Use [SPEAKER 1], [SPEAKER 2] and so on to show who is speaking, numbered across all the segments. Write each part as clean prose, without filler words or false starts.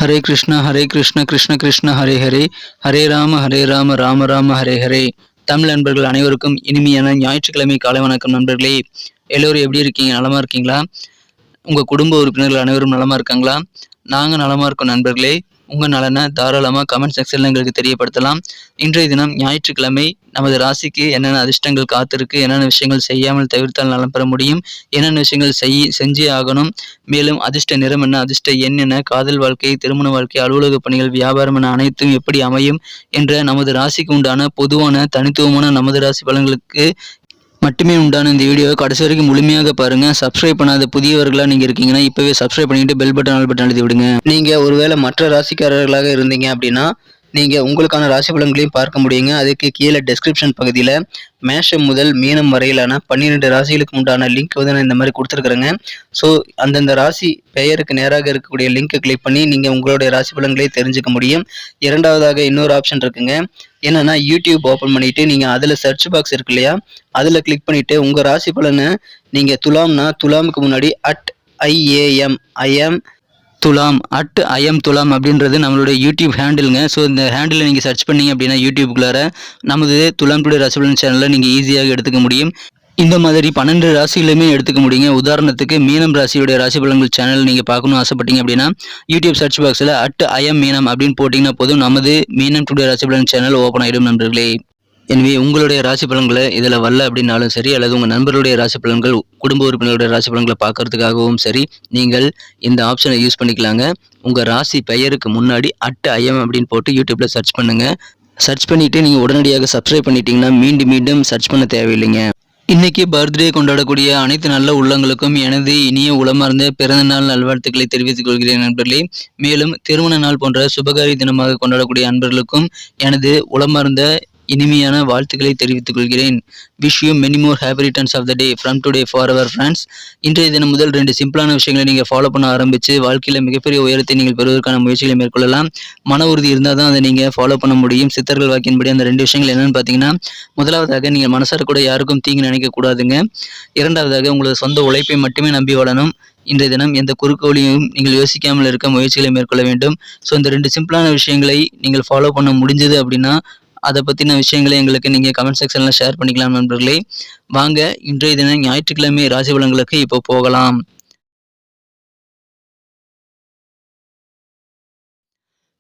[SPEAKER 1] ஹரே கிருஷ்ணா கிருஷ்ண கிருஷ்ண ஹரே ஹரே, ஹரே ராம ராம ராம ஹரே ஹரே. தமிழ் நண்பர்கள் அனைவருக்கும் இனிமையான ஞாயிற்றுக்கிழமை காலை வணக்கம் நண்பர்களே. எல்லோரும் எப்படி இருக்கீங்க? நலமா இருக்கீங்களா? உங்கள் குடும்ப உறுப்பினர்கள் அனைவரும் நலமா இருக்காங்களா? நாங்கள் நலமா இருக்கோம் நண்பர்களே. உங்கள் நலனை தாராளமாக கமெண்ட் செக்ஷனில் எங்களுக்கு தெரியப்படுத்தலாம். இன்றைய தினம் ஞாயிற்றுக்கிழமை நமது ராசிக்கு என்னென்ன அதிர்ஷ்டங்கள் காத்திருக்கு, என்னென்ன விஷயங்கள் செய்யாமல் தவிர்த்தால் நலம் பெற முடியும், என்னென்ன விஷயங்கள் செஞ்சே ஆகணும், மேலும் அதிர்ஷ்ட நிறம் என்ன, அதிர்ஷ்ட எண் என்ன, காதல் வாழ்க்கை, திருமண வாழ்க்கை, அலுவலக பணிகள், வியாபாரம் என அனைத்தும் எப்படி அமையும் என்ற நமது ராசிக்கு உண்டான பொதுவான தனித்துவமான நமது ராசி பலன்களுக்கு மட்டுமே உண்டான இந்த வீடியோவை கடைசி வரைக்கும் முழுமையாக பாருங்க. சப்ஸ்கிரைப் பண்ணாத புதியவர்களாக நீங்கள் இருக்கீங்கன்னா இப்போவே சப்ஸ்கிரைப் பண்ணிட்டு பெல் பட்டன் ஆல் பட்டன் அழுத்தி விடுங்க. நீங்கள் ஒருவேளை மற்ற ராசிக்காரர்களாக இருந்தீங்க அப்படின்னா நீங்கள் உங்களுக்கான ராசி பலன்களையும் பார்க்க முடியுங்க. அதுக்கு கீழே டெஸ்கிரிப்ஷன் பகுதியில் மேஷம் முதல் மீனம் வரையிலான 12 ராசிகளுக்கு உண்டான லிங்க் வந்து நான் இந்த மாதிரி கொடுத்துருக்குறேங்க. ஸோ அந்தந்த ராசி பெயருக்கு நேராக இருக்கக்கூடிய லிங்கை கிளிக் பண்ணி நீங்கள் உங்களுடைய ராசி பலன்களை தெரிஞ்சுக்க முடியும். இரண்டாவதாக இன்னொரு ஆப்ஷன் இருக்குங்க. என்னன்னா யூடியூப் ஓப்பன் பண்ணிட்டு நீங்கள் அதில் சர்ச் பாக்ஸ் இருக்கு இல்லையா, அதில் கிளிக் பண்ணிட்டு உங்கள் ராசி பலனை நீங்கள் துலாம்னா துலாமுக்கு முன்னாடி @IAM துலாம் அப்படின்றது நம்மளுடைய யூடியூப் ஹேண்டிலுங்க. ஸோ இந்த ஹேண்டில் நீங்கள் சர்ச் பண்ணீங்க அப்படின்னா யூடியூப்குள்ளார நமது துலாம் டுடே ராசி பலன் சேனலில் நீங்கள் ஈஸியாக எடுத்துக்க முடியும். இந்த மாதிரி 12 ராசிகளுமே எடுத்துக்க முடியுங்க. உதாரணத்துக்கு மீனம் ராசியுடைய ராசி பலன்கள் சேனல் நீங்கள் பார்க்கணும்னு ஆசைப்பட்டீங்க அப்படின்னா யூடியூப் சர்ச் பாக்ஸில் @IAM மீனம் அப்படின்னு போட்டிங்கன்னா போதும் நமது மீனம் டுடே ராசி பலன் சேனல் ஓப்பன் ஆகிடும் நண்பர்களே. எனவே உங்களுடைய ராசி பலன்களை இதில் வரல அப்படின்னாலும் சரி, அல்லது உங்கள் நண்பர்களுடைய ராசி பலன்கள், குடும்ப உறுப்பினர்களுடைய ராசி பலன்களை பார்க்கறதுக்காகவும் சரி, நீங்கள் இந்த ஆப்ஷனை யூஸ் பண்ணிக்கலாங்க. உங்கள் ராசி பெயருக்கு முன்னாடி @IAM அப்படின்னு போட்டு யூடியூப்பில் சர்ச் பண்ணுங்கள். சர்ச் பண்ணிவிட்டு நீங்கள் உடனடியாக சப்ஸ்கிரைப் பண்ணிட்டீங்கன்னா மீண்டும் சர்ச் பண்ண தேவையில்லைங்க. இன்னைக்கு பர்த்டே கொண்டாடக்கூடிய அனைத்து நல்ல உள்ளங்களுக்கும் எனது இனிய உளமார்ந்த பிறந்தநாள் நல்வாழ்த்துக்களை தெரிவித்துக் கொள்கிறேன் நண்பர்களே. மேலும் திருமண நாள் போன்ற சுபகாரி தினமாக கொண்டாடக்கூடிய அன்பர்களுக்கும் எனது உளமார்ந்த இனிமையான வாழ்த்துக்களை தெரிவித்துக் கொள்கிறேன். Wish you many more happy returns of the day from today for our friends. இன்றைய தினம் முதல் 2 சிம்பிளான விஷயங்களை நீங்கள் ஃபாலோ பண்ண ஆரம்பித்து வாழ்க்கையில் மிகப்பெரிய உயரத்தை நீங்கள் பெறுவதற்கான முயற்சிகளை மேற்கொள்ளலாம். மன உறுதி இருந்தால் தான் அதை நீங்கள் ஃபாலோ பண்ண முடியும். சித்தர்கள் வாக்கின்படி அந்த 2 விஷயங்கள் என்னென்னு பார்த்தீங்கன்னா, முதலாவதாக நீங்கள் மனசார கூட யாருக்கும் தீங்கு நினைக்கக்கூடாதுங்க. இரண்டாவதாக உங்களது சொந்த உழைப்பை மட்டுமே நம்பி வாழணும். இன்றைய தினம் எந்த குறுக்கோளியும் நீங்கள் யோசிக்காமல் இருக்க முயற்சிகளை மேற்கொள்ள வேண்டும். ஸோ இந்த 2 சிம்பிளான விஷயங்களை நீங்கள் ஃபாலோ பண்ண முடிஞ்சது அப்படின்னா அதை பற்றின விஷயங்களை எங்களுக்கு நீங்கள் கமெண்ட் செக்ஷனில் ஷேர் பண்ணிக்கலாம் நண்பர்களே. வாங்க இன்றைய தினம் ஞாயிற்றுக்கிழமை ராசி பலன்களுக்கு இப்போ போகலாம்.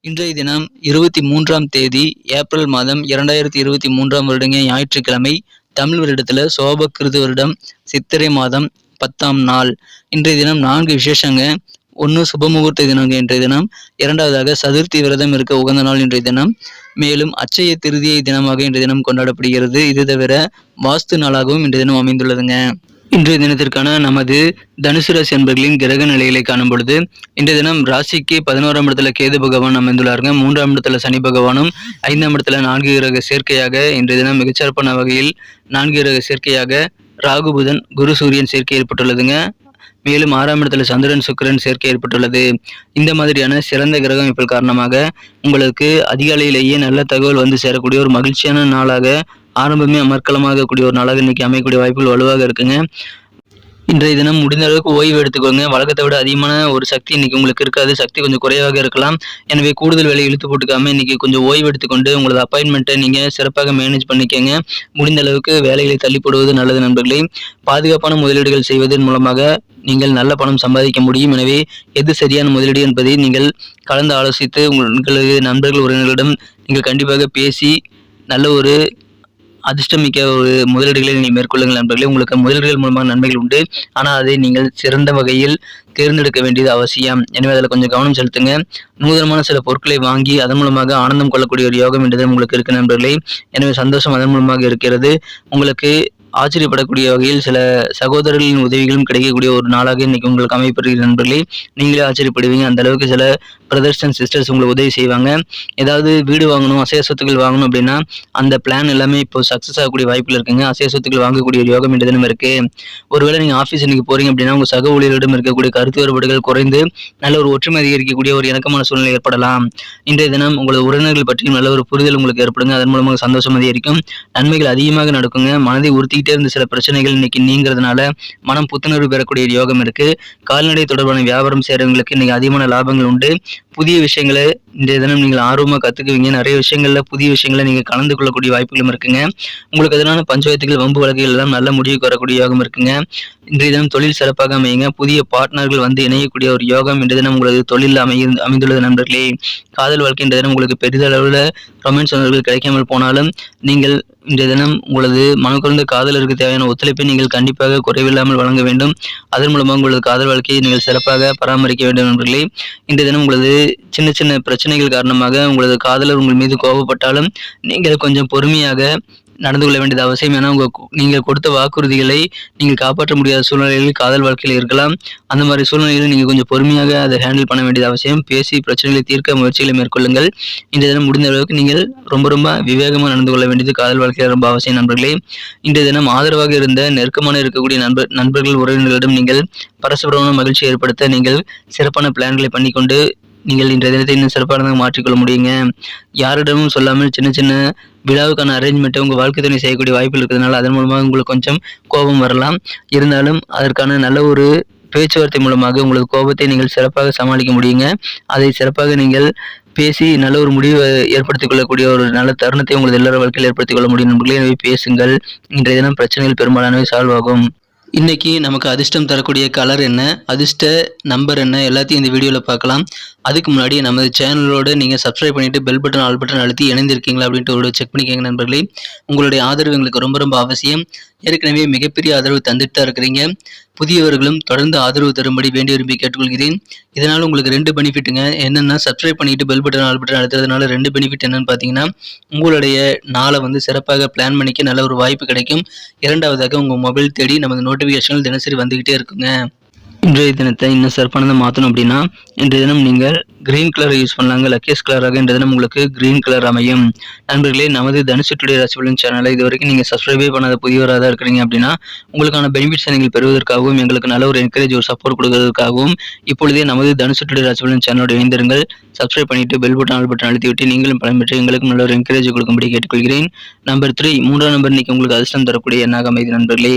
[SPEAKER 1] இன்றைய தினம் 23ஆம் தேதி ஏப்ரல் மாதம் 2023ஆம் வருடங்க ஞாயிற்றுக்கிழமை. தமிழ் வருடத்தில் சோபகிருது வருடம் சித்திரை மாதம் 10ஆம் நாள். இன்றைய தினம் 4 விசேஷங்க. 1 சுபமுகூர்த்த தினங்க இன்றைய தினம். இரண்டாவதாக சதுர்த்தி விரதம் இருக்க உகந்த நாள் இன்றைய தினம். மேலும் அச்சய திருதியை தினமாக இன்றைய தினம் கொண்டாடப்படுகிறது. இது தவிர வாஸ்து நாளாகவும் இன்றைய தினம் அமைந்துள்ளதுங்க. இன்றைய தினத்திற்கான நமது தனுசு ராசி என்பர்களின் கிரக நிலைகளை காணும் பொழுது இன்றைய தினம் ராசிக்கு 11ஆம் இடத்துல கேது பகவான் அமைந்துள்ளாருங்க. 3ஆம் இடத்துல சனி பகவானும், 5ஆம் இடத்துல 4 கிரக சேர்க்கையாக இன்றைய தினம் மிகச்சிறப்பான வகையில் 4 கிரக சேர்க்கையாக ராகு புதன் குரு சூரியன் சேர்க்கை ஏற்பட்டுள்ளதுங்க. மேலும் 6ஆம் இடத்துல சந்திரன் சுக்கிரன் சேர்க்கை ஏற்பட்டுள்ளது. இந்த மாதிரியான சிறந்த கிரக அமைப்புகள் காரணமாக உங்களுக்கு அதிகாலையிலேயே நல்ல தகவல் வந்து சேரக்கூடிய ஒரு மகிழ்ச்சியான நாளாக, ஆரம்பமே அமர்க்கலமாக கூடிய ஒரு நாளாக இன்னைக்கு அமையக்கூடிய வாய்ப்புகள் வலுவாக இருக்குங்க. இன்றைய தினம் முடிந்த அளவுக்கு ஓய்வு எடுத்துக்கோங்க. வழக்கத்தை விட அதிகமான ஒரு சக்தி இன்னைக்கு உங்களுக்கு இருக்காது. சக்தி கொஞ்சம் குறைவாக இருக்கலாம். எனவே கூடுதல் வேலையை இழுத்து போட்டுக்காம இன்னைக்கு கொஞ்சம் ஓய்வு எடுத்துக்கொண்டு உங்களது அப்பாயின்மெண்ட்டை நீங்கள் சிறப்பாக மேனேஜ் பண்ணிக்கங்க. முடிந்த அளவுக்கு வேலைகளை தள்ளி போடுவது நல்லது நண்பர்களே. பாதுகாப்பான முதலீடுகள் செய்வதன் மூலமாக நீங்கள் நல்ல பணம் சம்பாதிக்க முடியும். எனவே எது சரியான முதலீடு என்பதை நீங்கள் கலந்து ஆலோசித்து உங்களது நண்பர்கள் உறவினர்களிடம் நீங்கள் கண்டிப்பாக பேசி நல்ல ஒரு அதிர்ஷ்டமிக்க ஒரு முதலீடுகளை நீங்கள் மேற்கொள்ளுங்கள் நண்பர்களே. உங்களுக்கு முதலீடுகள் மூலமாக நன்மைகள் உண்டு. ஆனால் அதை நீங்கள் சிறந்த வகையில் தேர்ந்தெடுக்க வேண்டியது அவசியம். எனவே அதில் கொஞ்சம் கவனம் செலுத்துங்க. நூதனமான சில பொருட்களை வாங்கி அதன் மூலமாக ஆனந்தம் கொள்ளக்கூடிய ஒரு யோகம் என்றது உங்களுக்கு இருக்கு நண்பர்களே. எனவே சந்தோஷம் அதன் மூலமாக இருக்கிறது. உங்களுக்கு ஆச்சரியப்படக்கூடிய வகையில் சில சகோதரர்களின் உதவிகளும் கிடைக்கக்கூடிய ஒரு நாளாக இன்னைக்கு உங்களுக்கு அமைப்பெறுகிற நண்பர்களே. நீங்களே ஆச்சரியப்படுவீங்க. அந்த அளவுக்கு சில பிரதர்ஸ் அண்ட் சிஸ்டர்ஸ் உங்களுக்கு உதவி செய்வாங்க. ஏதாவது வீடு வாங்கணும், அசைய சொத்துக்கள் வாங்கணும் அப்படின்னா அந்த பிளான் எல்லாமே இப்போ சக்ஸஸ் ஆகக்கூடிய வாய்ப்புகள் இருக்குங்க. அசைய சொத்துக்கள் வாங்கக்கூடிய ஒரு யோகம் என்ற தினம் இருக்கு. ஒருவேளை நீங்கள் ஆஃபீஸ் இன்னைக்கு போறீங்க அப்படின்னா உங்கள் சக ஊழியர்களிடம் இருக்கக்கூடிய கருத்து வேறுபாடுகள் குறைந்து நல்ல ஒரு ஒற்றுமை அதிகரிக்கக்கூடிய ஒரு இணக்கமான சூழ்நிலை ஏற்படலாம். இன்றைய தினம் உங்களது உறவினர்கள் பற்றியும் நல்ல ஒரு புரிதல் உங்களுக்கு ஏற்படுங்க. அதன் மூலமாக சந்தோஷம் அதிகரிக்கும். நன்மைகள் அதிகமாக நடக்குங்க. மனதை உறுத்திக்கிட்டே இருந்த சில பிரச்சனைகள் இன்னைக்கு நீங்கிறதுனால மனம் புத்துணர்வு பெறக்கூடிய யோகம் இருக்கு. கால்நடை தொடர்பான வியாபாரம் செய்றவங்களுக்கு இன்னைக்கு அதிகமான லாபங்கள் உண்டு. புதிய விஷயங்களை இன்றைய தினம் நீங்கள் ஆர்வமாக கற்றுக்குவீங்க. நிறைய விஷயங்களில் புதிய விஷயங்களை நீங்கள் கலந்து கொள்ளக்கூடிய வாய்ப்புகளும் இருக்குங்க. உங்களுக்கு எதிரான பஞ்சாயத்துகள் வம்பு வழக்குகள் எல்லாம் நல்ல முடிவுக்கு வரக்கூடிய யோகம் இருக்குங்க. இன்றைய தினம் தொழில் சிறப்பாக அமையுங்க. புதிய பார்ட்னர்கள் வந்து இணையக்கூடிய ஒரு யோகம் இன்றைய தினம் உங்களது தொழிலில் அமைந்துள்ளது நண்பர்களே. காதல் வாழ்க்கை இன்றைய தினம் உங்களுக்கு பெரிதளவில் ரொமான்ஸ் உணர்வுகள் கிடைக்காமல் போனாலும் நீங்கள் இன்றைய தினம் உங்களது மனக்குறைந்த காதலருக்கு தேவையான ஒத்துழைப்பை நீங்கள் கண்டிப்பாக குறைவில்லாமல் வழங்க வேண்டும். அதன் மூலமாக உங்களது காதல் வாழ்க்கையை நீங்கள் சிறப்பாக பராமரிக்க வேண்டும் நண்பர்களே. இன்றைய தினம் உங்களது சின்ன சின்ன பிரச்சனைகள் காரணமாக உங்களது காதலர் உங்கள் மீது கோபப்பட்டாலும் நீங்கள் கொஞ்சம் பொறுமையாக நடந்து கொள்ள வேண்டியது அவசியம். ஏன்னா நீங்கள் கொடுத்த வாக்குறுதிகளை நீங்கள் காப்பாற்ற முடியாத சூழ்நிலைகளில் காதல் வாழ்க்கையில் இருக்கலாம். அந்த மாதிரி சூழ்நிலைகளில் நீங்கள் கொஞ்சம் பொறுமையாக அதை ஹேண்டில் பண்ண வேண்டியது அவசியம். பேசி பிரச்சனைகளை தீர்க்க முயற்சிகளை மேற்கொள்ளுங்கள். இன்றைய தினம் முடிந்த அளவுக்கு நீங்கள் ரொம்ப விவேகமாக நடந்து கொள்ள வேண்டியது காதல் வாழ்க்கையில் ரொம்ப அவசியம் நண்பர்களே. இன்றைய தினம் ஆதரவாக இருந்த நெருக்கமான இருக்கக்கூடிய நண்பர்கள் உறவினர்களிடம் நீங்கள் பரஸ்பரமான மகிழ்ச்சி ஏற்படுத்த நீங்கள் சிறப்பான பிளான்களை பண்ணிக்கொண்டு நீங்கள் இன்றைய தினத்தை இன்னும் சிறப்பானதாக மாற்றிக்கொள்ள முடியுங்க. யாரிடமும் சொல்லாமல் சின்ன சின்ன விழாவுக்கான அரேஞ்ச்மெண்ட்டை உங்கள் வாழ்க்கை துணை செய்யக்கூடிய வாய்ப்பு இருக்கிறதுனால அதன் மூலமாக உங்களுக்கு கொஞ்சம் கோபம் வரலாம். இருந்தாலும் அதற்கான நல்ல ஒரு பேச்சுவார்த்தை மூலமாக உங்களது கோபத்தை நீங்கள் சிறப்பாக சமாளிக்க முடியுங்க. அதை சிறப்பாக நீங்கள் பேசி நல்ல ஒரு முடிவை ஏற்படுத்திக் கொள்ளக்கூடிய ஒரு நல்ல தருணத்தை உங்களது எல்லார வாழ்க்கையில் ஏற்படுத்திக் கொள்ள முடியும் நண்பர்களே. எனவே பேசுங்கள். இன்றைய தினம் பிரச்சனைகள் பெரும்பாலானவை சால்வ் ஆகும். இன்னைக்கு நமக்கு அதிர்ஷ்டம் தரக்கூடிய கலர் என்ன, அதிர்ஷ்ட நம்பர் என்ன, எல்லாத்தையும் இந்த வீடியோவில் பார்க்கலாம். அதுக்கு முன்னாடி நமது சேனலோடு நீங்கள் சப்ஸ்கிரைப் பண்ணிவிட்டு பெல் பட்டன் ஆல் பட்டன் அழுத்தி இணைந்திருக்கீங்களா அப்படின்ட்டு ஒரு செக் பண்ணிக்கோங்க நண்பர்களே. உங்களுடைய ஆதரவு எங்களுக்கு ரொம்ப அவசியம். ஏற்கனவே மிகப்பெரிய ஆதரவு தந்துட்டு தான் இருக்கிறீங்க. புதியவர்களும் தொடர்ந்து ஆதரவு தரும்படி வேண்டி விரும்பி கேட்டுக்கொள்கிறேன். இதனால் உங்களுக்கு 2 பெனிஃபிட்டுங்க. என்னென்னா சப்ஸ்கிரைப் பண்ணிவிட்டு பெல் பட்டன் ஆல் பட்டன் அழுத்துறதுனால 2 பெனிஃபிட் என்னென்னு பார்த்தீங்கன்னா, உங்களுடைய நாளை வந்து சிறப்பாக பிளான் பண்ணிக்க நல்ல ஒரு வாய்ப்பு கிடைக்கும். இரண்டாவதாக உங்கள் மொபைல் தேடி நமது நோட்டிஃபிகேஷன்கள் தினசரி வந்துக்கிட்டே இருக்குங்க. இன்றைய தினத்தை இன்னும் சிறப்பானதாக மாற்றணும் அப்படின்னா இன்றைய தினம் நீங்கள் கிரீன் கலரை யூஸ் பண்ணலாங்க. லக்கியஸ் கலராக இன்றைய தினம் உங்களுக்கு கிரீன் கலர் அமையும். நண்பர்களே, நமது தனுசு டுடே ராசி பலன் சேனலை இது வரைக்கும் நீங்கள் சப்ஸ்கிரைபே பண்ணாத புதியவராக தான் இருக்கிறீங்க அப்படின்னா உங்களுக்கான பெனிஃபிட்ஸை நீங்கள் பெறுவதற்காகவும் எங்களுக்கு நல்ல ஒரு என்கரேஜ் ஒரு சப்போர்ட் கொடுக்கறதுக்காகவும் இப்பொழுதே நமது தனுசு டுடே ராசி பலன் சேனலோடு இணைந்திருங்கள். சப்ஸ்கிரைப் பண்ணிட்டு பெல் பட்டன் ஆல் பட்டன் அழுத்தி விட்டு நீங்களும் பலம் பெற்று எங்களுக்கும் நல்ல ஒரு என்கரேஜ் கொடுக்கும்படி கேட்டுக்கொள்கிறேன். நம்பர் 3, 3ஆம் நம்பர் இன்னைக்கு உங்களுக்கு அதிர்ஷ்டம் தரக்கூடிய எண்ணாக அமைதி நண்பர்களே.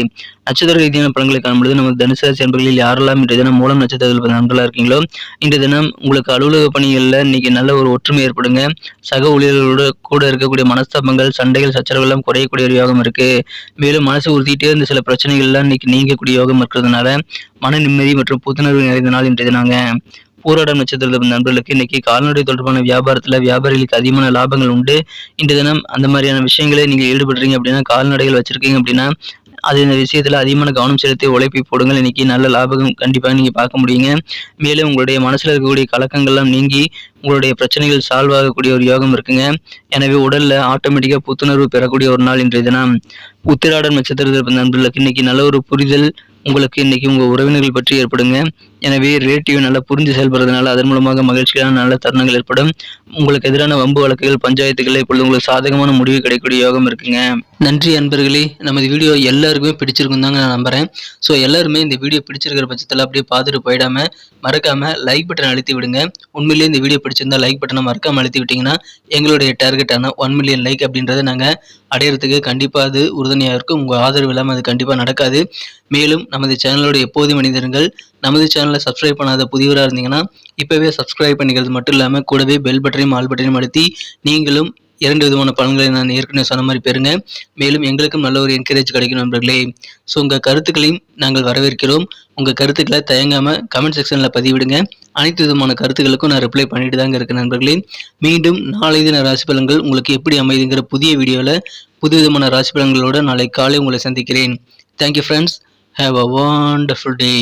[SPEAKER 1] நட்சத்திர ரீதியான பலன்களை காணும்பொழுது நமது தனுசு ராசி நண்பர்களில் யாரெல்லாம் இன்றைய தினம் மூலம் நட்சத்திரத்தில் நண்பர்களாக இருக்கீங்களோ இன்றைய தினம் உங்களுக்கு அலுவலக பணிகளில் இன்னைக்கு நல்ல ஒரு ஒற்றுமை ஏற்படுங்க. சக ஊழியர்களோட கூட இருக்கக்கூடிய மனஸ்தாபங்கள், சண்டைகள், சச்சரவுகள் எல்லாம் குறையக்கூடிய ஒரு யோகம் இருக்கு. மேலும் மனசு உறுத்திட்டே இருந்த சில பிரச்சனைகள் எல்லாம் இன்னைக்கு நீங்கக்கூடிய யோகம் இருக்கிறதுனால மன நிம்மதி மற்றும் புத்துணர்வு நிறைந்த நாள் இன்றைய தினாங்க. பூராடம் நட்சத்திரத்தில் நண்பர்களுக்கு இன்னைக்கு கால்நடை தொடர்பான வியாபாரத்தில் வியாபாரிகளுக்கு அதிகமான லாபங்கள் உண்டு. இன்றைய தினம் அந்த மாதிரியான விஷயங்களை நீங்கள் ஈடுபடுறீங்க அப்படின்னா, கால்நடைகள் வச்சிருக்கீங்க அப்படின்னா அது இந்த விஷயத்துல அதிகமான கவனம் செலுத்தி உழைப்பை போடுங்கள். இன்னைக்கு நல்ல லாபம் கண்டிப்பாக நீங்க பார்க்க முடியுங்க. மேலும் உங்களுடைய மனசுல இருக்கக்கூடிய கலக்கங்கள்லாம் நீங்கி உங்களுடைய பிரச்சனைகள் சால்வ் ஆகக்கூடிய ஒரு யோகம் இருக்குங்க. எனவே உடல்ல ஆட்டோமேட்டிக்கா புத்துணர்வு பெறக்கூடிய ஒரு நாள் இன்றைய தினம். உத்திராடம் நட்சத்திரத்தில் நண்பர்களுக்கு இன்னைக்கு நல்ல ஒரு புரிதல் உங்களுக்கு இன்னைக்கு உங்க உறவினர்கள் பற்றி ஏற்படுங்க. எனவே ரிலேட்டிவ் நல்லா புரிஞ்சு செயல்படுறதுனால அதன் மூலமாக மகிழ்ச்சியான நல்ல தருணங்கள் ஏற்படும். உங்களுக்கு எதிரான வம்பு வழக்குகள், பஞ்சாயத்துகள் இப்பொழுது உங்களுக்கு சாதகமான முடிவு கிடைக்கக்கூடிய யோகம் இருக்குங்க. நன்றி அன்பர்களே. நமது வீடியோ எல்லாருக்குமே பிடிச்சிருக்கும் தாங்க நான் நம்புறேன். ஸோ எல்லாருமே இந்த வீடியோ பிடிச்சிருக்கிற பட்சத்தில் அப்படியே பார்த்துட்டு போயிடாம மறக்காம லைக் பட்டன் அழுத்தி விடுங்க. உண்மையிலேயே இந்த வீடியோ பிடிச்சிருந்தா லைக் பட்டனை மறக்காம அழுத்தி விட்டீங்கன்னா எங்களுடைய டார்கெட்டான 1 மில்லியன் லைக் அப்படின்றத நாங்கள் அடையிறதுக்கு கண்டிப்பாக அது உறுதுணையாக இருக்கும். உங்கள் ஆதரவு இல்லாமல் அது கண்டிப்பாக நடக்காது. மேலும் நமது சேனலோட எப்போதும் இணைந்திருங்கள். நமது சேனலை சப்ஸ்கிரைப் பண்ணாத புதியவராக இருந்தீங்கன்னா இப்போவே சப்ஸ்கிரைப் பண்ணிக்கிறது மட்டும் இல்லாமல் கூடவே பெல் பட்டனையும் ஆல் பட்டனையும் அழுத்தி நீங்களும் 2 விதமான பலன்களை நான் ஏற்கனவே சொன்ன மாதிரி பெறுங்க. மேலும் எங்களுக்கும் நல்ல ஒரு என்கரேஜ் கிடைக்கும் நண்பர்களே. ஸோ உங்கள் கருத்துக்களையும் நாங்கள் வரவேற்கிறோம். உங்கள் கருத்துக்களை தயங்காமல் கமெண்ட் செக்ஷனில் பதிவிடுங்க. அனைத்து விதமான கருத்துக்களுக்கும் நான் ரிப்ளை பண்ணிட்டு தாங்க இருக்கேன் நண்பர்களே. மீண்டும் நாளை தின ராசி பலன்கள் உங்களுக்கு எப்படி அமைதுங்கிற புதிய வீடியோவில் புது விதமான ராசி பலன்களோடு நாளை காலை உங்களை சந்திக்கிறேன். Thank you friends. Have a wonderful day.